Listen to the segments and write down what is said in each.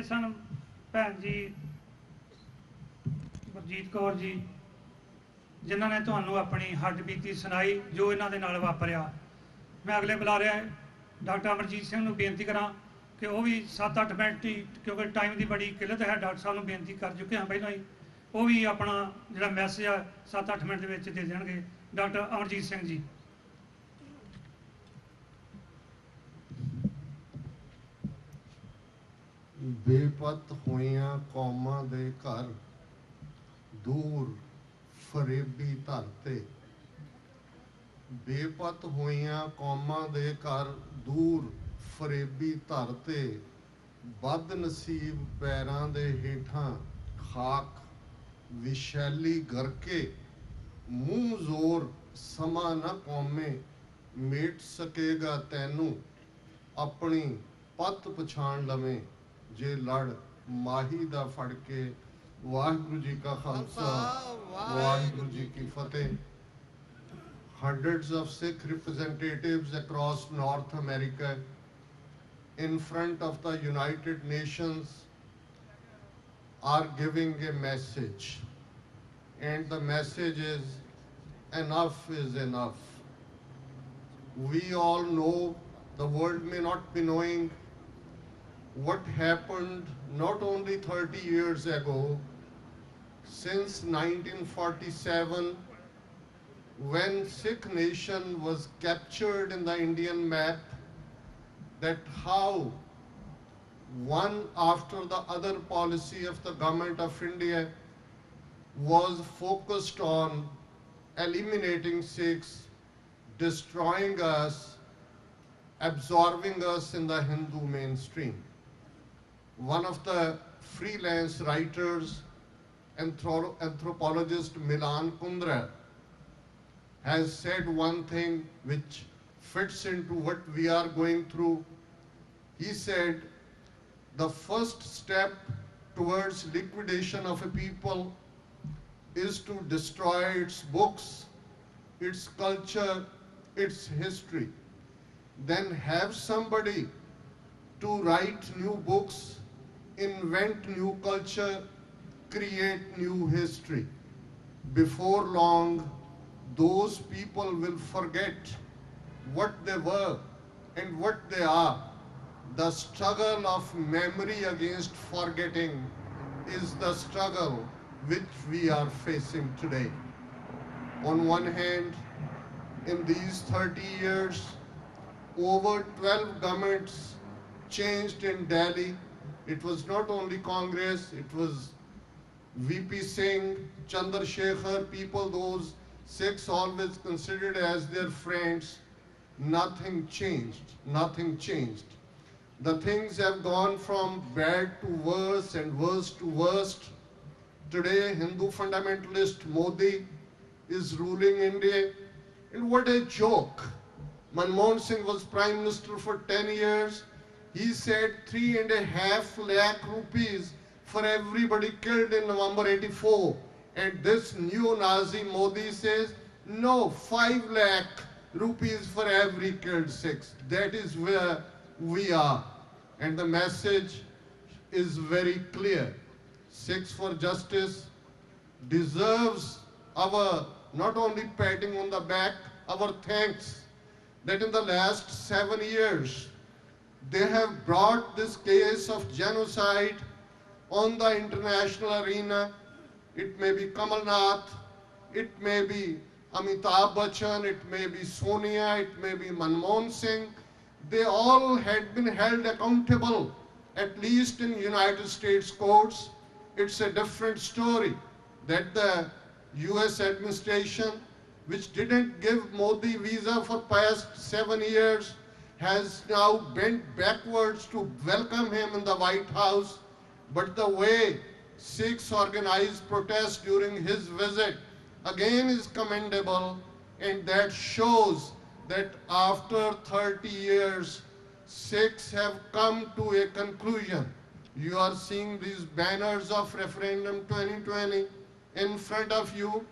सन भैन जी गुरजीत कौर जी जिन्हों ने तुहानू अपनी हड्ड बीती सुनाई जो इन्हों के नाल वापरिया। मैं अगले बुलारे डॉक्टर अमरजीत सिंह नूं बेनती करा कि वह भी 7-8 मिनट ही, क्योंकि टाइम की बड़ी किल्लत है, डॉक्टर साहब नूं बेनती कर चुके हैं पहलों ही, वो भी अपना जो मैसेज है 7-8 मिनट के दे देंगे। डॉक्टर अमरजीत सिंह जी। बेपत होइयां कौमां दे घर दूर फरेबी धरते। बेपत होइयां कौमां दे घर दूर फरेबी धरते। बद नसीब पैरां दे हेठां खाक विशैली गरके। मूँह जोर समा न कौमे मेट सकेगा तैनू। अपनी पत पछाण लवें जे लड़ माही दा फड़ के। वाहिगुरु जी का खालसा वाहिगुरु जी की फतेह। Hundreds of Sikh representatives across North America in front of the United Nations are giving a message, and the message is enough is enough. We all know, the world may not be knowing, what happened not only 30 years ago, since 1947, when Sikh nation was captured in the Indian map, that how one after the other policy of the government of India was focused on eliminating Sikhs, destroying us, absorbing us in the Hindu mainstream. One of the freelance writers, anthropologist Milan Kundra, has said one thing which fits into what we are going through. He said, the first step towards liquidation of a people is to destroy its books, its culture, its history. Then have somebody to write new books, invent new culture, create new history. Before long, those people will forget what they were and what they are. The struggle of memory against forgetting is the struggle which we are facing today. On one hand, in these 30 years, over 12 governments changed in Delhi. It was not only Congress, it was VP Singh, Chandrasekhar, people those Sikhs always considered as their friends. Nothing changed, nothing changed. The things have gone from bad to worse and worse to worst. Today, Hindu fundamentalist Modi is ruling India. And what a joke. Manmohan Singh was Prime Minister for 10 years. He said 3.5 lakh rupees for everybody killed in November 84. And this neo-Nazi Modi says, no, 5 lakh rupees for every killed Sikh. That is where we are. And the message is very clear. Sikhs for Justice deserves our not only patting on the back, our thanks that in the last 7 years, they have brought this case of genocide on the international arena. It may be Kamal Nath, it may be Amitabh Bachchan, it may be Sonia, it may be Manmohan Singh. They all had been held accountable, at least in United States courts. It's a different story that the US administration, which didn't give Modi visa for past 7 years, has now bent backwards to welcome him in the White House. But the way Sikhs organized protests during his visit again is commendable, and that shows that after 30 years, Sikhs have come to a conclusion. You are seeing these banners of referendum 2020 in front of you,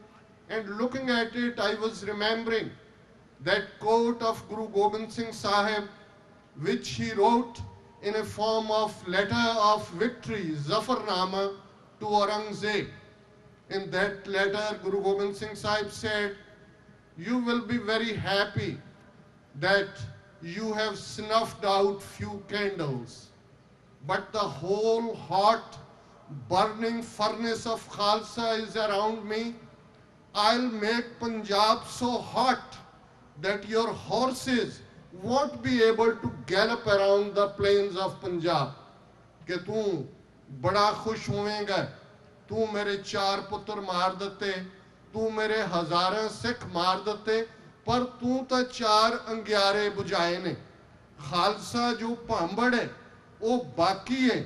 and looking at it, I was remembering that quote of Guru Gobind Singh Sahib, which he wrote in a form of letter of victory, Zafarnama, to Aurangzeb. In that letter, Guru Gobind Singh Sahib said, "You will be very happy that you have snuffed out few candles, but the whole hot, burning furnace of Khalsa is around me. I'll make Punjab so hot that your horses won't be able to gallop around the plains of Punjab. कि तू बड़ा खुश होवेगा, तू मेरे 4 पुत्र मार दते, तू मेरे हजारां सिख मार दते, पर तू तो 4 अंग्यारे बुझाए ने। खालसा जो भांबड़ है वो बाकी है,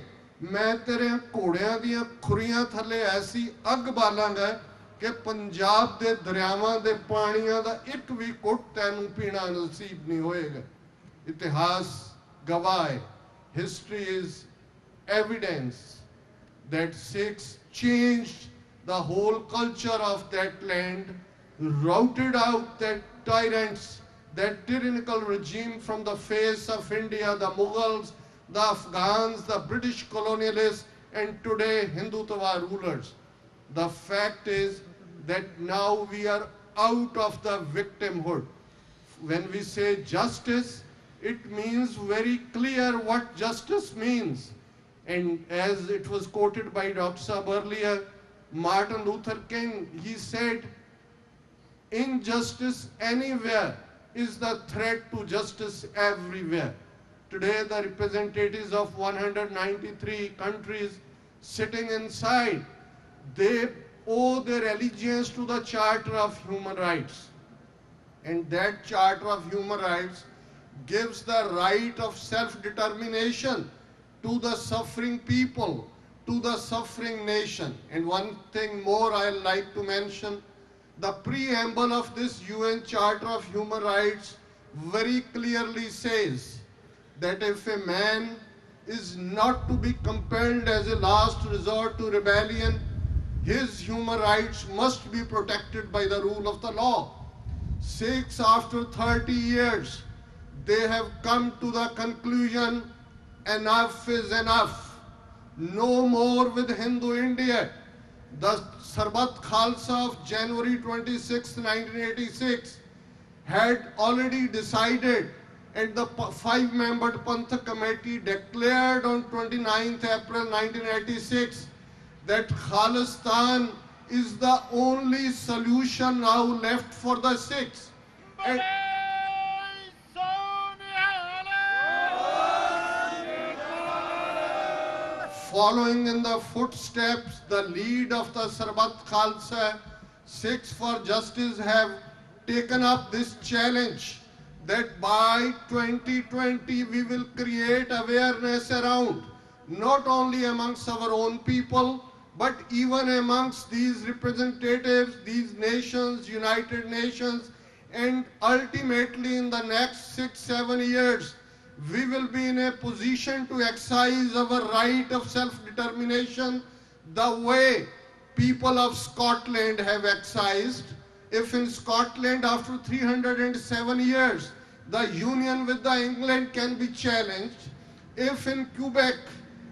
मैं तेरे घोड़ियां दियां खुरियां थले ऐसी अग बालांगा कि पंजाब दे दरियावां दे पानियां दा एक भी घुट तैनूं पीना नसीब नहीं होएगा। इतिहास गवाह है, history is evidence that Sikhs changed the whole culture of that land, routed out that tyrants, that tyrannical regime from the face of India, the Mughals, the Afghans, the British colonialists, and today Hindutva rulers. The fact is that now we are out of the victimhood. When we say justice, it means very clear what justice means. And as it was quoted by Dr. Saab earlier, Martin Luther King, he said, injustice anywhere is the threat to justice everywhere. Today, the representatives of 193 countries sitting inside, they owe their allegiance to the Charter of Human Rights. And that Charter of Human Rights gives the right of self-determination to the suffering people, to the suffering nation. And one thing more I like to mention, the preamble of this UN Charter of Human Rights very clearly says that if a man is not to be compelled as a last resort to rebellion, his human rights must be protected by the rule of the law. Sikhs, after 30 years, they have come to the conclusion, enough is enough. No more with Hindu India. The Sarbat Khalsa of January 26, 1986 had already decided, and the 5-membered Pantha Committee declared on 29th April 1986 that Khalistan is the only solution now left for the Sikhs. And following in the footsteps, the lead of the Sarbat Khalsa, Sikhs for Justice have taken up this challenge that by 2020 we will create awareness around, not only amongst our own people, but even amongst these representatives, these nations, United Nations, and ultimately in the next 6-7 years, we will be in a position to exercise our right of self-determination the way people of Scotland have exercised. If in Scotland after 307 years the union with the England can be challenged, if in Quebec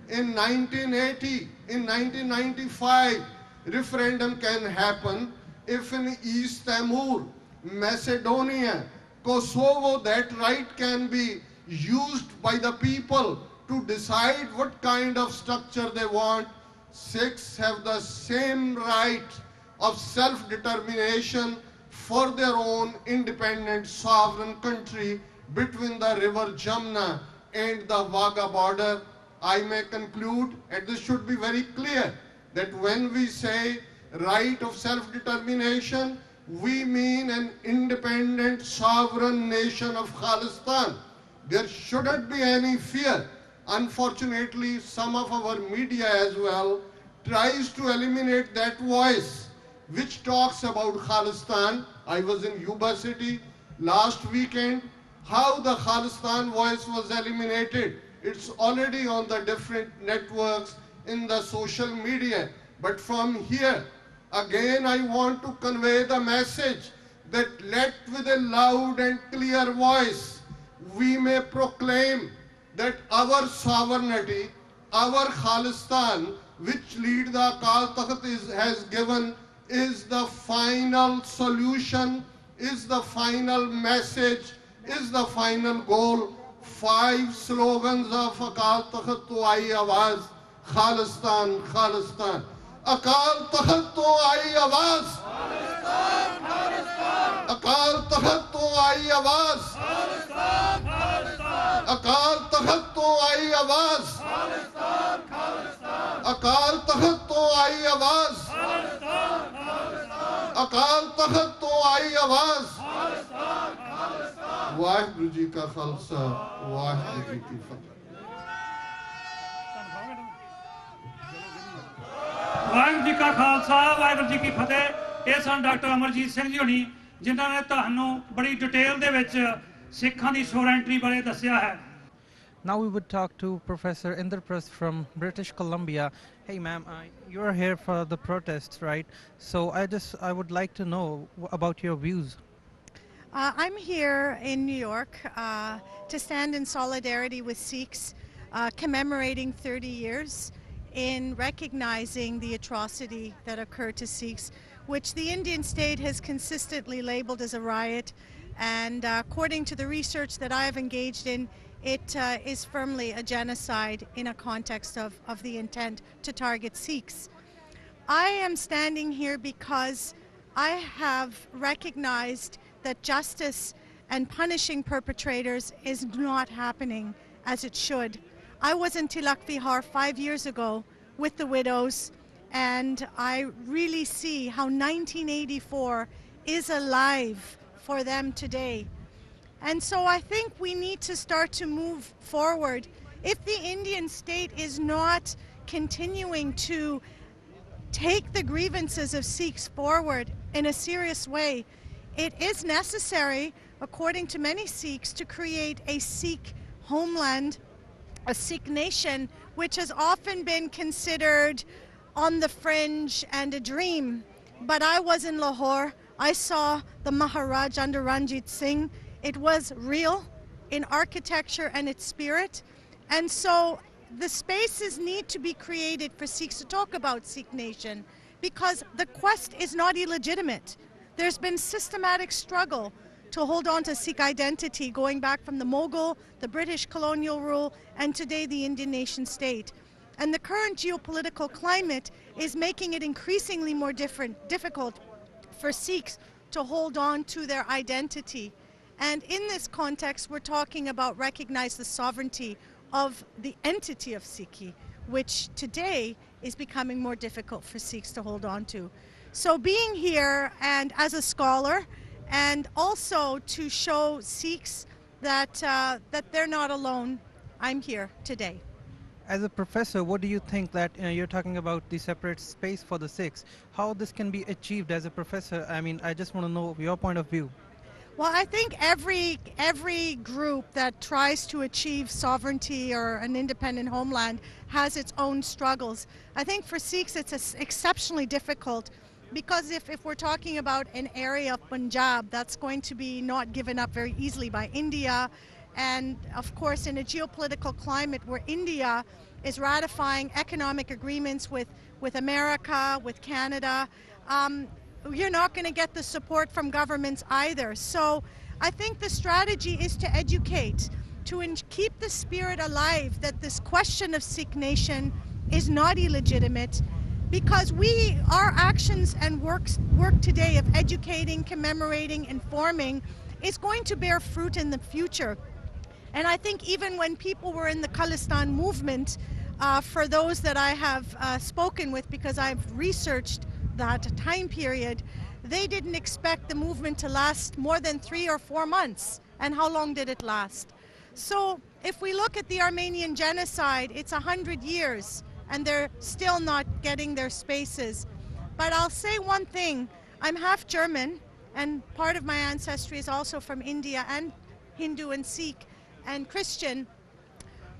in 1980, in 1995 referendum can happen, if in East Timor, Macedonia, Kosovo that right can be used by the people to decide what kind of structure they want, Sikhs have the same right of self-determination for their own independent sovereign country between the river Jamna and the Wagah border. I may conclude, and this should be very clear, that when we say right of self-determination, we mean an independent sovereign nation of Khalistan. There shouldn't be any fear. Unfortunately, some of our media as well tries to eliminate that voice which talks about Khalistan. I was in Yuba City last weekend. How the Khalistan voice was eliminated. It's already on the different networks in the social media. But from here, again I want to convey the message that let with a loud and clear voice we may proclaim that our sovereignty, our Khalistan, which lead the Akal Takht has given, is the final solution, is the final message, is the final goal. 5 slogans of Akal Takht to aayi awaaz, Khalistan, Khalistan. Akal Takht to aayi awaaz, Khalistan, Khalistan. Akal Takht to aayi awaaz, Khalistan, Khalistan. Akal Takht to aayi awaaz, Khalistan, Khalistan. Akal Takht to aayi awaaz, Khalistan, Khalistan. Akal Takht to aayi awaaz, Khalistan, Khalistan. Waheguru Ji ka Khalsa, Waheguru Ji ki Fateh. Waheguru ji ਕਾ ਖਾਲਸਾ ਵਾਹਿਗੁਰੂ ਜੀ ਕੀ ਫਤਿਹ। ਇਹ ਸਨ doctor Amarjit Singh ji ਹੋਣੀ ਜਿਨ੍ਹਾਂ ਨੇ ਤੁਹਾਨੂੰ ਬੜੀ detail ਦੇ ਵਿੱਚ ਸਿੱਖਾਂ ਦੀ ਸੋਵਰੈਂਟੀ ਬਾਰੇ ਦੱਸਿਆ ਹੈ। Now we would talk to Professor Inderprasth from British Columbia. Hey ma'am, you're here for the protests, right? So I would like to know about your views. I'm here in New York to stand in solidarity with Sikhs commemorating 30 years in recognizing the atrocity that occurred to Sikhs, which the Indian state has consistently labeled as a riot. And according to the research that I have engaged in, it is firmly a genocide in a context of the intent to target Sikhs. I am standing here because I have recognized that justice and punishing perpetrators is not happening as it should. I was in Tilak Vihar 5 years ago with the widows, and I really see how 1984 is alive for them today. And so I think we need to start to move forward. If the Indian state is not continuing to take the grievances of Sikhs forward in a serious way, it is necessary, according to many Sikhs, to create a Sikh homeland, a Sikh nation, which has often been considered on the fringe and a dream. But I was in Lahore. I saw the Maharaj under Ranjit Singh. It was real in architecture and its spirit. And so the spaces need to be created for Sikhs to talk about Sikh nation, because the quest is not illegitimate. There's been systematic struggle to hold on to Sikh identity going back from the Mughal, the British colonial rule, and today the Indian nation state. And the current geopolitical climate is making it increasingly more difficult for Sikhs to hold on to their identity. And in this context, we're talking about recognize the sovereignty of the entity of Sikhi, which today is becoming more difficult for Sikhs to hold on to. So being here and as a scholar, and also to show Sikhs that they're not alone, I'm here today. As a professor, what do you think that you're talking about the separate space for the Sikhs? How this can be achieved as a professor? I mean, I just want to know your point of view. Well, I think every group that tries to achieve sovereignty or an independent homeland has its own struggles. I think for Sikhs it's exceptionally difficult, because if we're talking about an area of Punjab, that's going to be not given up very easily by India. And of course, in a geopolitical climate where India is ratifying economic agreements with America, with Canada, you're not going to get the support from governments either. So I think the strategy is to educate, to keep the spirit alive that this question of Sikh nation is not illegitimate, because our actions and work today of educating, commemorating, informing is going to bear fruit in the future. And I think even when people were in the Khalistan movement, for those that I have spoken with, because I've researched that time period, they didn't expect the movement to last more than 3 or 4 months. And how long did it last? So if we look at the Armenian genocide, it's 100 years and they're still not getting their spaces. But I'll say one thing, I'm half German, and part of my ancestry is also from India, and Hindu and Sikh and Christian.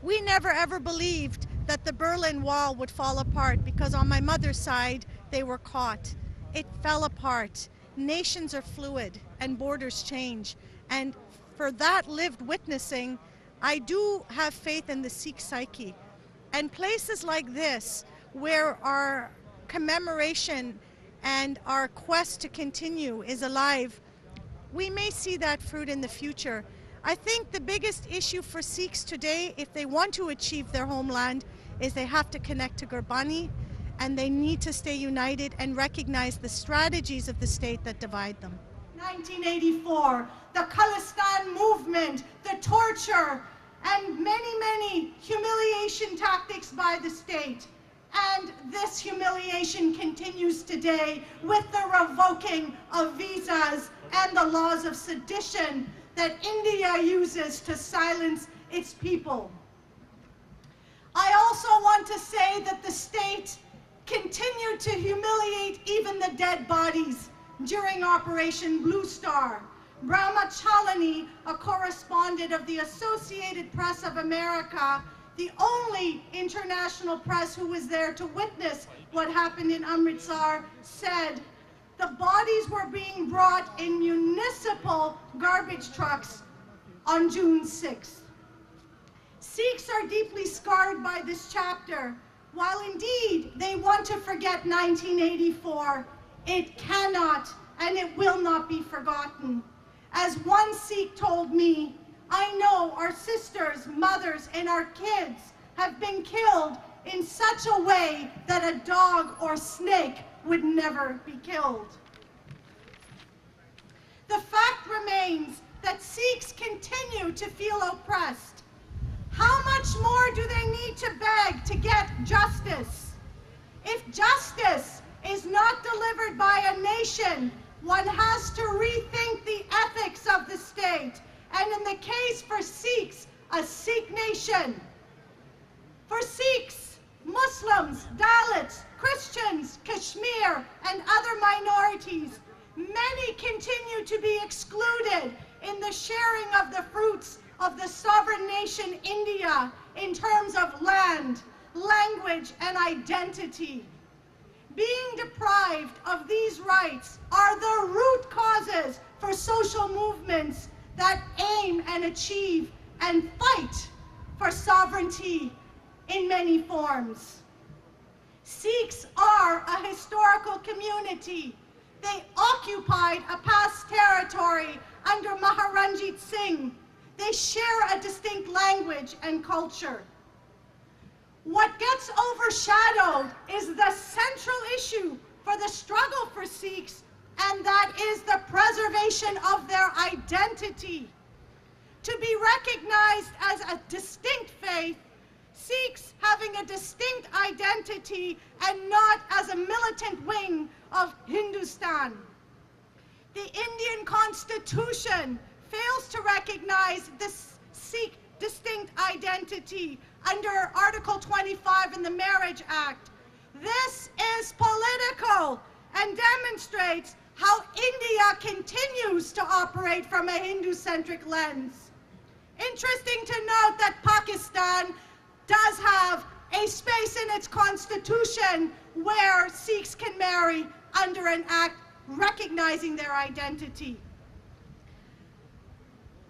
We never ever believed that the Berlin Wall would fall apart, because on my mother's side, they were caught. It fell apart. Nations are fluid and borders change. And for that lived witnessing, I do have faith in the Sikh psyche. And places like this, where our commemoration and our quest to continue is alive, we may see that fruit in the future. I think the biggest issue for Sikhs today, if they want to achieve their homeland, is they have to connect to Gurbani, and they need to stay united and recognize the strategies of the state that divide them. 1984, the Khalistan movement, the torture, and many humiliation tactics by the state. And this humiliation continues today with the revoking of visas and the laws of sedition that India uses to silence its people. I also want to say that the state continued to humiliate even the dead bodies during Operation Blue Star. Brahma Chalani, a correspondent of the Associated Press of America, the only international press who was there to witness what happened in Amritsar, said the bodies were being brought in municipal garbage trucks on June 6th. Sikhs are deeply scarred by this chapter. While indeed they want to forget 1984, it cannot and it will not be forgotten. As one Sikh told me, I know our sisters, mothers, and our kids have been killed in such a way that a dog or snake would never be killed. The fact remains that Sikhs continue to feel oppressed. How much more do they need to beg to get justice? If justice is not delivered by a nation, one has to rethink the ethics of the state. And in the case for Sikhs, a Sikh nation. For Sikhs, Muslims, Dalits, Christians, Kashmir, and other minorities, many continue to be excluded in the sharing of the fruits of the sovereign nation India in terms of land, language, and identity. Being deprived of these rights are the root causes for social movements that aim and achieve and fight for sovereignty in many forms. Sikhs are a historical community. They occupied a past territory under Maharanjit Singh. They share a distinct language and culture. What gets overshadowed is the central issue for the struggle for Sikhs, and that is the preservation of their identity. To be recognized as a distinct faith, Sikhs having a distinct identity and not as a militant wing of Hindustan. The Indian Constitution fails to recognize this Sikh distinct identity under Article 25 in the Marriage Act. This is political and demonstrates how India continues to operate from a Hindu-centric lens. Interesting to note that Pakistan does have a space in its constitution where Sikhs can marry under an act recognizing their identity.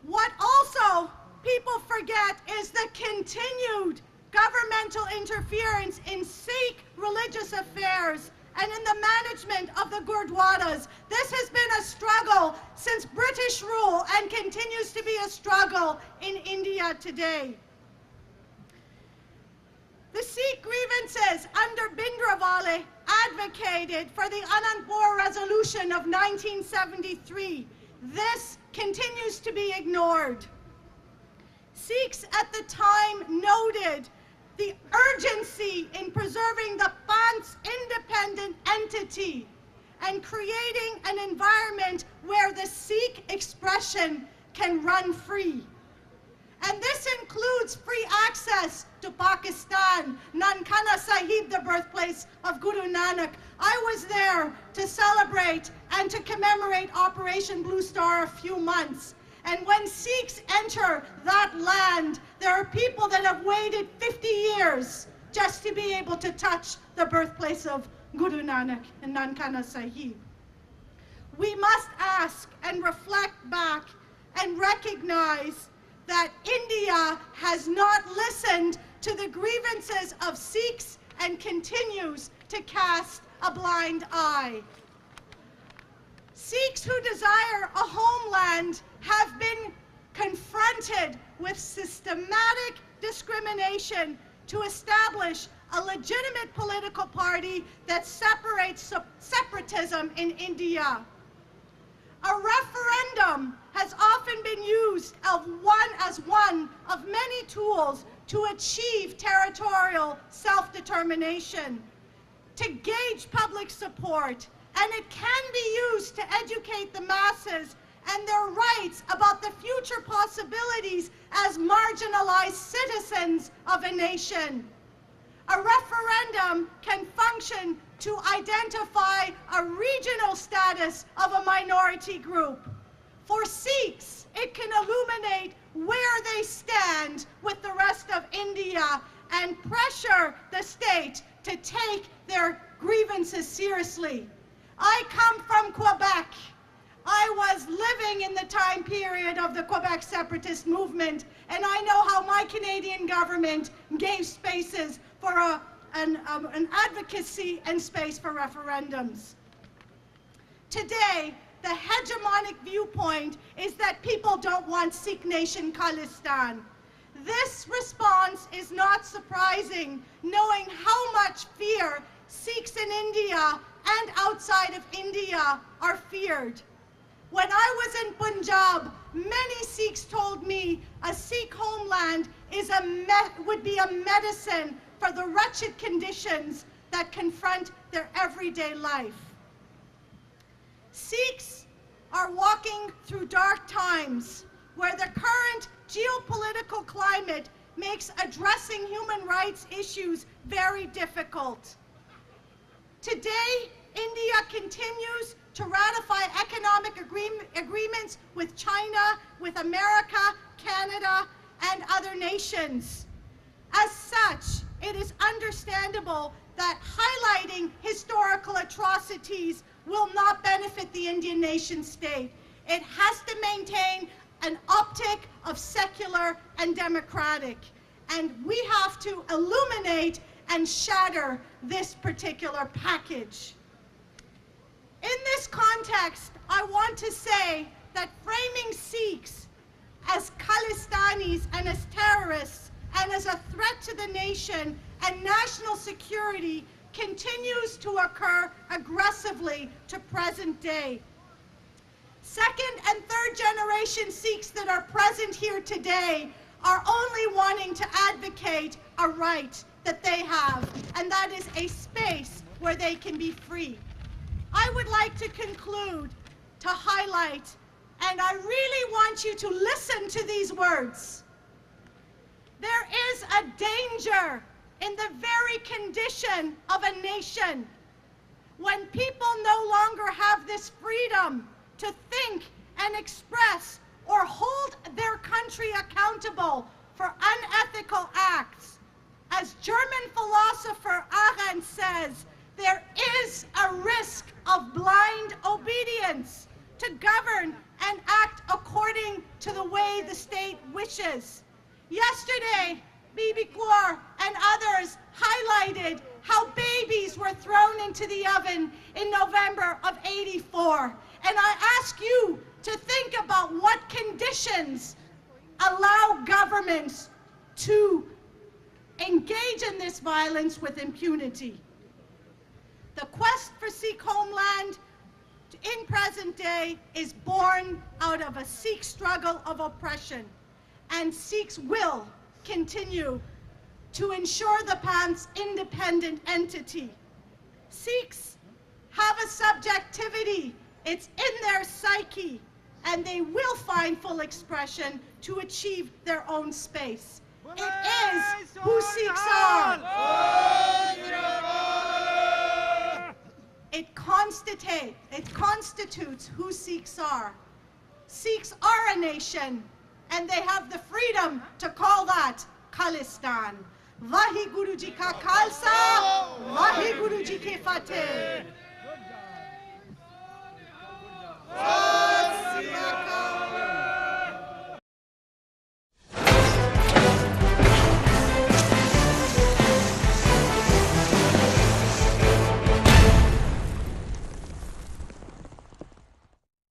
What also people forget is the continued governmental interference in Sikh religious affairs and in the management of the Gurdwaras. This has been a struggle since British rule and continues to be a struggle in India today. The Sikh grievances under Bhindranwale advocated for the Anandpur Resolution of 1973. This continues to be ignored. Sikhs at the time noted the urgency in preserving the Panth's independent entity and creating an environment where the Sikh expression can run free. And this includes free access to Pakistan, Nankana Sahib, the birthplace of Guru Nanak. I was there to celebrate and to commemorate Operation Blue Star a few months. And when Sikhs enter that land, there are people that have waited 50 years just to be able to touch the birthplace of Guru Nanak and Nankana Sahib. We must ask and reflect back and recognize that India has not listened to the grievances of Sikhs and continues to cast a blind eye. Sikhs who desire a homeland have been confronted with systematic discrimination to establish a legitimate political party that separates separatism in India. A referendum has often been used as one of many tools to achieve territorial self-determination, to gauge public support, and it can be used to educate the masses and their rights about the future possibilities as marginalized citizens of a nation. A referendum can function to identify a regional status of a minority group. For Sikhs, it can illuminate where they stand with the rest of India and pressure the state to take their grievances seriously. I come from Quebec. I was living in the time period of the Quebec separatist movement, and I know how my Canadian government gave spaces for an advocacy and space for referendums. Today, the hegemonic viewpoint is that people don't want Sikh nation Khalistan. This response is not surprising, knowing how much fear Sikhs in India and outside of India are feared. When I was in Punjab, many Sikhs told me a Sikh homeland would be a medicine for the wretched conditions that confront their everyday life. Sikhs are walking through dark times where the current geopolitical climate makes addressing human rights issues very difficult. Today, India continues to ratify economic agreements with China, with America, Canada, and other nations. As such, it is understandable that highlighting historical atrocities will not benefit the Indian nation state. It has to maintain an optic of secular and democratic, and we have to illuminate and shatter this particular package. In this context, I want to say that framing Sikhs as Khalistanis and as terrorists and as a threat to the nation and national security continues to occur aggressively to present day. Second and third generation Sikhs that are present here today are only wanting to advocate a right that they have, and that is a space where they can be free. I would like to conclude to highlight, and I really want you to listen to these words. There is a danger in the very condition of a nation when people no longer have this freedom to think and express or hold their country accountable for unethical acts. As German philosopher Arendt says, there is a risk of blind obedience to govern and act according to the way the state wishes. Yesterday, Bibi Kaur and others highlighted how babies were thrown into the oven in November of '84. And I ask you to think about what conditions allow governments to engage in this violence with impunity. The quest for Sikh homeland in present day is born out of a Sikh struggle of oppression, and Sikhs will continue to ensure the Panth's independent entity. Sikhs have a subjectivity, it's in their psyche, and they will find full expression to achieve their own space. It is who Sikhs are. It constitutes who Sikhs are. Sikhs are a nation, and they have the freedom to call that Khalistan. Vaheguru Ji Ka Khalsa, Vaheguru Ji Ki Fateh.